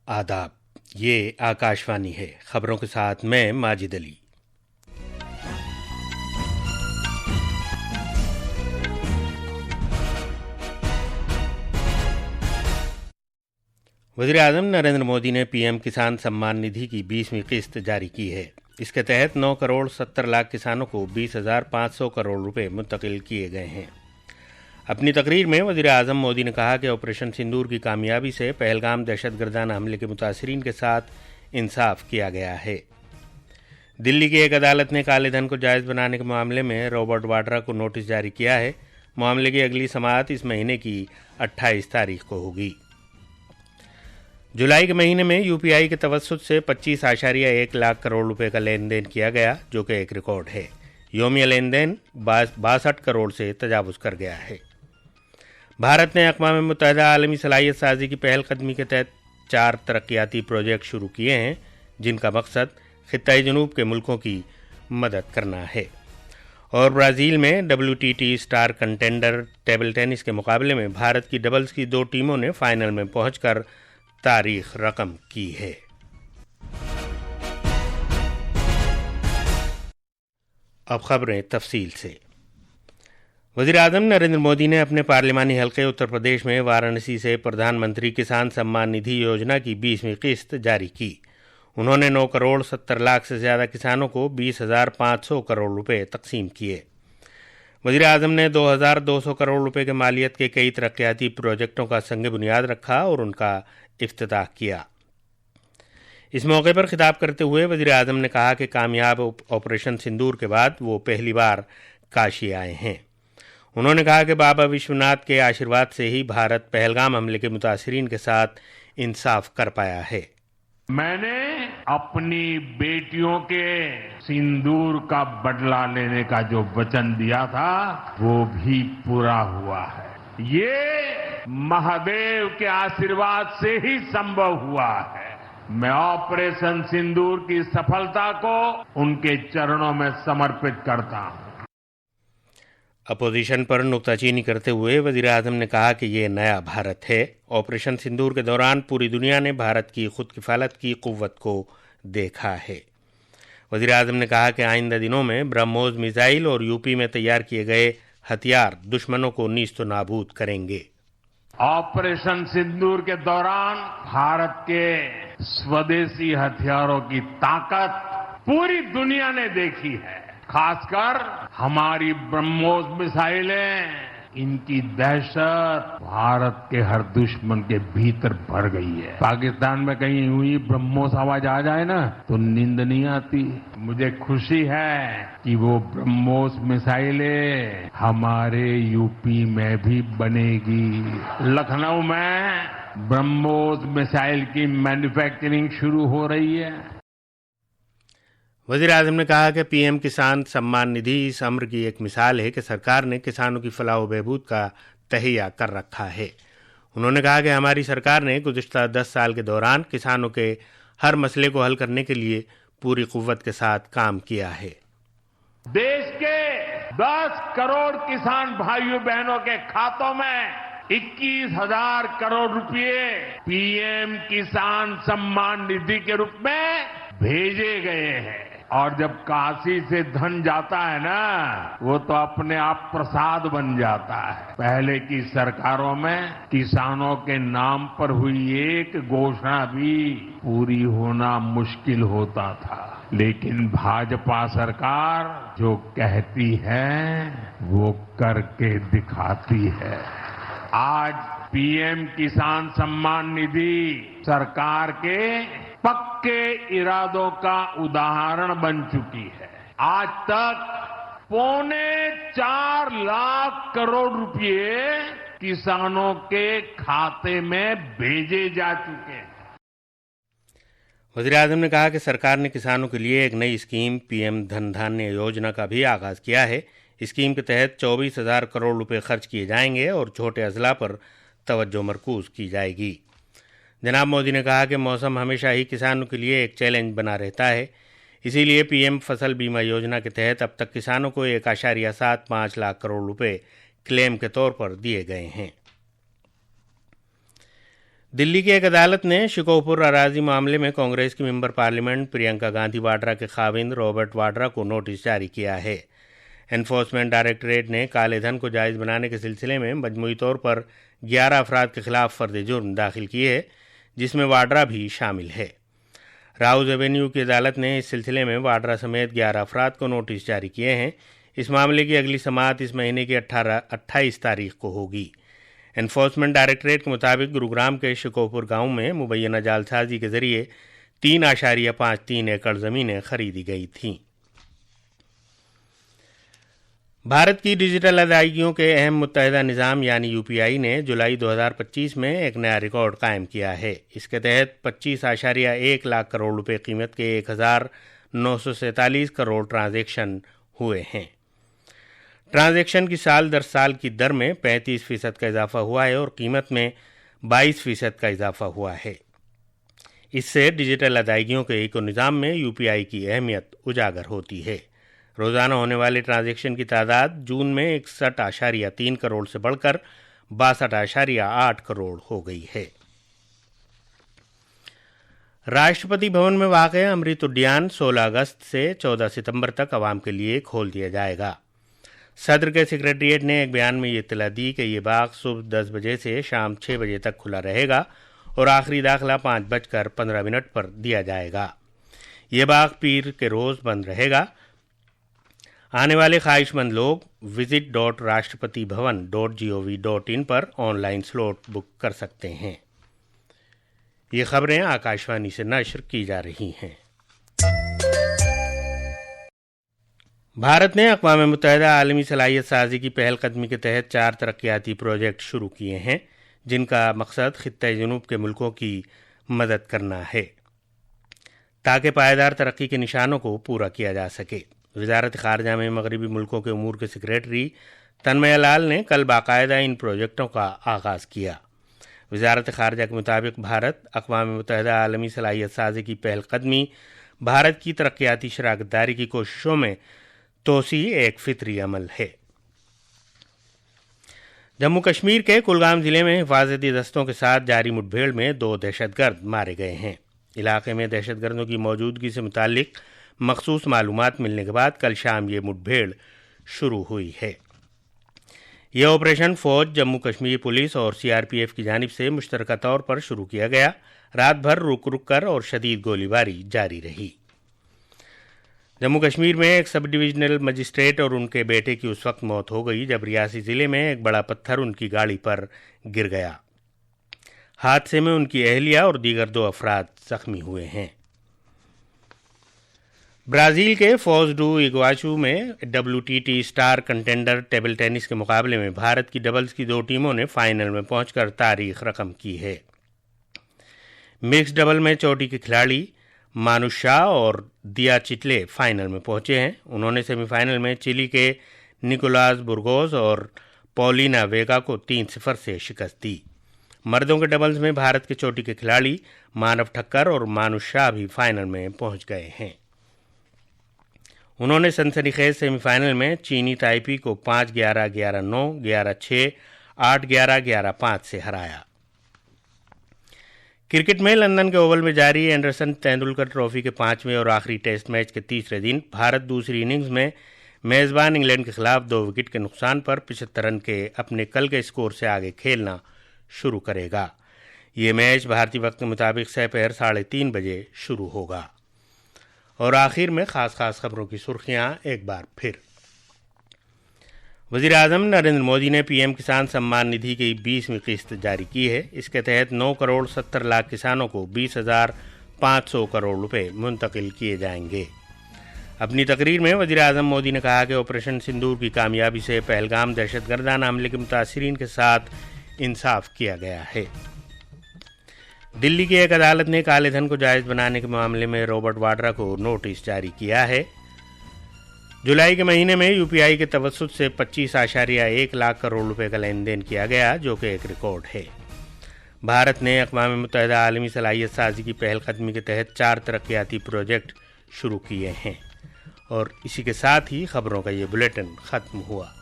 आदाब। ये आकाशवाणी है। खबरों के साथ मैं माजिद अली। वज़ीर-ए-आज़म नरेंद्र मोदी ने पीएम किसान सम्मान निधि की 20वीं किस्त जारी की है। इसके तहत 9 करोड़ 70 लाख किसानों को 20,500 करोड़ रुपए मुंतकिल किए गए हैं। अपनी तकरीर में वज़ीर-ए-आज़म मोदी ने कहा कि ऑपरेशन सिंदूर की कामयाबी से पहलगाम दहशतगर्दाना हमले के मुतासिरीन के साथ इंसाफ किया गया है। दिल्ली की एक अदालत ने काले धन को जायज़ बनाने के मामले में रॉबर्ट वाड्रा को नोटिस जारी किया है। मामले की अगली समाअत इस महीने की 28 तारीख को होगी। जुलाई के महीने में यूपीआई के तवस्सुत से 25.1 लाख करोड़ रुपए का लेन देन किया गया, जो कि एक रिकॉर्ड है। योमिया लेन देन 62 करोड़ से तजावुज़ कर गया है। भारत ने अक़वाम मुत्तहिदा आलमी सलाहियत साजी की पहल कदमी के तहत 4 तरक्याती प्रोजेक्ट शुरू किए हैं, जिनका मकसद खित्ता-ए जनूब के मुल्कों की मदद करना है। और ब्राज़ील में WTT star contender table tennis के मुकाबले में भारत की डबल्स की 2 टीमों ने फाइनल में पहुंचकर तारीख रकम की है। अब खबरें तफसील से। वज़ीर-ए-आज़म नरेंद्र मोदी ने अपने पार्लिमानी हल्के उत्तर प्रदेश में वाराणसी से प्रधानमंत्री किसान सम्मान निधि योजना की 20वीं किस्त जारी की। उन्होंने 9 करोड़ 70 लाख से ज़्यादा किसानों को 20,500 करोड़ रुपए तकसीम किए। वज़ीर-ए-आज़म ने 2,200 करोड़ रुपए के मालियत के कई तरक्याती प्रोजेक्टों का संग बुनियाद रखा और उनका इफ्तिताह किया। इस मौके पर खिताब करते हुए वज़ीर-ए-आज़म ने कहा कि कामयाब ऑपरेशन सिंदूर के बाद वो पहली बार काशी आए हैं। उन्होंने कहा कि बाबा विश्वनाथ के आशीर्वाद से ही भारत पहलगाम हमले के मुतासिरीन के साथ इंसाफ कर पाया है। मैंने अपनी बेटियों के सिंदूर का बदला लेने का जो वचन दिया था, वो भी पूरा हुआ है। ये महादेव के आशीर्वाद से ही संभव हुआ है। मैं ऑपरेशन सिंदूर की सफलता को उनके चरणों में समर्पित करता हूं। अपोजिशन पर नुक्ताचीनी करते हुए वज़ीर-ए-आज़म ने कहा कि ये नया भारत है। ऑपरेशन सिंदूर के दौरान पूरी दुनिया ने भारत की खुद किफालत की कुव्वत को देखा है। वज़ीर-ए-आज़म ने कहा कि आइंदा दिनों में ब्रह्मोस मिसाइल और यूपी में तैयार किए गए हथियार दुश्मनों को नीस्तो नाबूद करेंगे। ऑपरेशन सिंदूर के दौरान भारत के स्वदेशी हथियारों की ताकत पूरी दुनिया ने देखी है। खासकर हमारी ब्रह्मोस मिसाइलें, इनकी दहशत भारत के हर दुश्मन के भीतर भर गई है। पाकिस्तान में कहीं हुई ब्रह्मोस आवाज आ जाए ना, तो नींद नहीं आती। मुझे खुशी है कि वो ब्रह्मोस मिसाइलें हमारे यूपी में भी बनेगी। लखनऊ में ब्रह्मोस मिसाइल की मैन्युफैक्चरिंग शुरू हो रही है। वज़ीर-ए-आज़म ने कहा कि पीएम किसान सम्मान निधि इस अम्र की एक मिसाल है कि सरकार ने किसानों की फलाह व बहबूद का तहैया कर रखा है। उन्होंने कहा कि हमारी सरकार ने गुज़िश्ता 10 साल के दौरान किसानों के हर मसले को हल करने के लिए पूरी कुव्वत के साथ काम किया है। देश के 10 करोड़ किसान भाइयों बहनों के खातों में 21,000 करोड़ रुपए पीएम किसान सम्मान निधि के रूप में भेजे गए हैं। और जब काशी से धन जाता है ना, वो तो अपने आप प्रसाद बन जाता है। पहले की सरकारों में किसानों के नाम पर हुई एक घोषणा भी पूरी होना मुश्किल होता था, लेकिन भाजपा सरकार जो कहती है वो करके दिखाती है। आज पीएम किसान सम्मान निधि सरकार के पक्के इरादों का उदाहरण बन चुकी है। आज तक 4.25 लाख करोड़ रुपए किसानों के खाते में भेजे जा चुके हैं। वज़ीर-ए-आज़म ने कहा कि सरकार ने किसानों के लिए एक नई स्कीम पीएम धन धान्य योजना का भी आगाज किया है। स्कीम के तहत 24,000 करोड़ रुपए खर्च किए जाएंगे और छोटे अजला पर तवज्जो मरकूज की जाएगी। जनाब मोदी ने कहा कि मौसम हमेशा ही किसानों के लिए एक चैलेंज बना रहता है, इसीलिए पीएम फसल बीमा योजना के तहत अब तक किसानों को 1.75 लाख करोड़ रुपए क्लेम के तौर पर दिए गए हैं। दिल्ली की एक अदालत ने शिकोहपुर अराजी मामले में कांग्रेस की मेंबर पार्लियामेंट प्रियंका गांधी वाड्रा के खाविंद रॉबर्ट वाड्रा को नोटिस जारी किया है। एनफोर्समेंट डायरेक्टरेट ने काले धन को जायज़ बनाने के सिलसिले में मजमूई तौर पर 11 अफराद के खिलाफ फर्द जुर्म दाखिल किए है, जिसमें वाड्रा भी शामिल है। राउज एवेन्यू की अदालत ने इस सिलसिले में वाड्रा समेत 11 अफराद को नोटिस जारी किए हैं। इस मामले की अगली समाअत इस महीने की 28 तारीख को होगी। एनफोर्समेंट डायरेक्टरेट के मुताबिक गुरुग्राम के शिकोहपुर गांव में मुबैना जालसाजी के जरिए 3.53 एकड़ ज़मीनें खरीदी गई थीं। भारत की डिजिटल अदायगियों के अहम मुत्तहिदा निज़ाम यानी यूपीआई ने जुलाई 2025 में एक नया रिकॉर्ड कायम किया है। इसके तहत 25.1 लाख करोड़ रुपए कीमत के 1,947 करोड़ ट्रांजैक्शन हुए हैं। ट्रांजैक्शन की साल दर साल की दर में 35% का इजाफा हुआ है और कीमत में 22% का इजाफा हुआ है। इससे डिजिटल अदायगियों के इको निज़ाम में यूपीआई की अहमियत उजागर होती है। रोज़ाना होने वाले ट्रांजैक्शन की तादाद जून में 61.3 करोड़ से बढ़कर 62.8 करोड़ हो गई है। राष्ट्रपति भवन में वाक़ अमृत उद्यान 16 अगस्त से 14 सितंबर तक आवाम के लिए खोल दिया जाएगा। सदर के सेक्रेटरीट ने एक बयान में ये इत्तला दी कि ये बाग सुबह 10 बजे से शाम 6 बजे तक खुला रहेगा और आखिरी दाखिला 5:15 पर दिया जाएगा। ये बाग पीर के रोज़ बंद रहेगा। आने वाले ख्वाहिशमंद लोग visit.rashtrapatibhavan.gov.in पर ऑनलाइन स्लॉट बुक कर सकते हैं। ये खबरें आकाशवाणी से नश्र की जा रही हैं। भारत ने अक़वाम मुत्तहिदा आलमी सलाहियत साजी की पहलकदमी के तहत 4 तरक्याती प्रोजेक्ट शुरू किए हैं, जिनका मकसद खित्ते जनूब के मुल्कों की मदद करना है ताकि पायदार तरक्की के निशानों को पूरा किया जा सके। वज़ारत ख़ारजा में मगरबी मुल्कों के उमूर के सेक्रेटरी तन्मय लाल ने कल बाकायदा इन प्रोजेक्टों का आगाज़ किया। वज़ारत ख़ारजा के मुताबिक भारत अक़वाम मुत्तहिदा आलमी सलाहियत साजी की पहलकदमी भारत की तरक्याती शराकतदारी की कोशिशों में तोसी एक फितरी अमल है। जम्मू कश्मीर के कुलगाम ज़िले में हिफाजती दस्तों के साथ जारी मुठभेड़ में 2 दहशतगर्द मारे गए हैं। इलाके में दहशतगर्दों की मौजूदगी से मुताल्लिक मखसूस मालूमात मिलने के बाद कल शाम ये मुठभेड़ शुरू हुई है। यह ऑपरेशन फ़ौज, जम्मू कश्मीर पुलिस और सीआरपीएफ की जानिब से मुश्तरका तौर पर शुरू किया गया। रात भर रुक रुक कर और शदीद गोलीबारी जारी रही। जम्मू कश्मीर में एक सब डिविजनल मजिस्ट्रेट और उनके बेटे की उस वक्त मौत हो गई जब रियासी ज़िले में एक बड़ा पत्थर उनकी गाड़ी पर गिर गया। हादसे में उनकी अहलिया और दीगर 2 अफराद जख्मी हुए हैं। ब्राज़ील के फोज डू इग्वाशू में WTT star contender table tennis के मुकाबले में भारत की डबल्स की 2 टीमों ने फाइनल में पहुंचकर तारीख रकम की है। मिक्स डबल में चोटी के खिलाड़ी मानुष शाह और दिया चिटले फाइनल में पहुंचे हैं। उन्होंने सेमीफाइनल में चिली के निकोलास बुर्गोस और पॉलिना वेगा को 3-0 से शिकस्त दी। मर्दों के डबल्स में भारत के चोटी के खिलाड़ी मानव ठक्कर और मानुष शाह भी फाइनल में पहुंच गए हैं। उन्होंने सनसनीखेज सेमीफाइनल में चीनी ताइपी को 5-11, 11-9, 11-6, 8-11, 11-5 से हराया। क्रिकेट में लंदन के ओवल में जारी एंडरसन तेंदुलकर ट्रॉफी के 5वें और आखिरी टेस्ट मैच के तीसरे दिन भारत दूसरी इनिंग्स में मेज़बान इंग्लैंड के खिलाफ 2 विकेट के नुकसान पर 75 रन के अपने कल के स्कोर से आगे खेलना शुरू करेगा। ये मैच भारतीय वक्त के मुताबिक दोपहर 3:30 बजे शुरू होगा। और आखिर में खास खबरों की सुर्खियां एक बार फिर। वज़ीर आज़म नरेंद्र मोदी ने पीएम किसान सम्मान निधि की 20वीं किस्त जारी की है। इसके तहत 9 करोड़ 70 लाख किसानों को 20,500 करोड़ रुपए मुंतकिल किए जाएंगे। अपनी तकरीर में वज़ीर आज़म मोदी ने कहा कि ऑपरेशन सिंदूर की कामयाबी से पहलगाम दहशतगर्दाना हमले के मुतासिरीन के साथ इंसाफ किया गया है। दिल्ली की एक अदालत ने काले धन को जायज़ बनाने के मामले में रॉबर्ट वाड्रा को नोटिस जारी किया है। जुलाई के महीने में यूपीआई के तवस्सुत से 25.1 लाख करोड़ रुपए का लेन देन किया गया, जो कि एक रिकॉर्ड है। भारत ने अक़वाम मुत्तहिदा आलमी सलाहियत साजी की पहलकदमी के तहत 4 तरक्याती प्रोजेक्ट शुरू किए हैं। और इसी के साथ ही खबरों का ये बुलेटिन ख़त्म हुआ।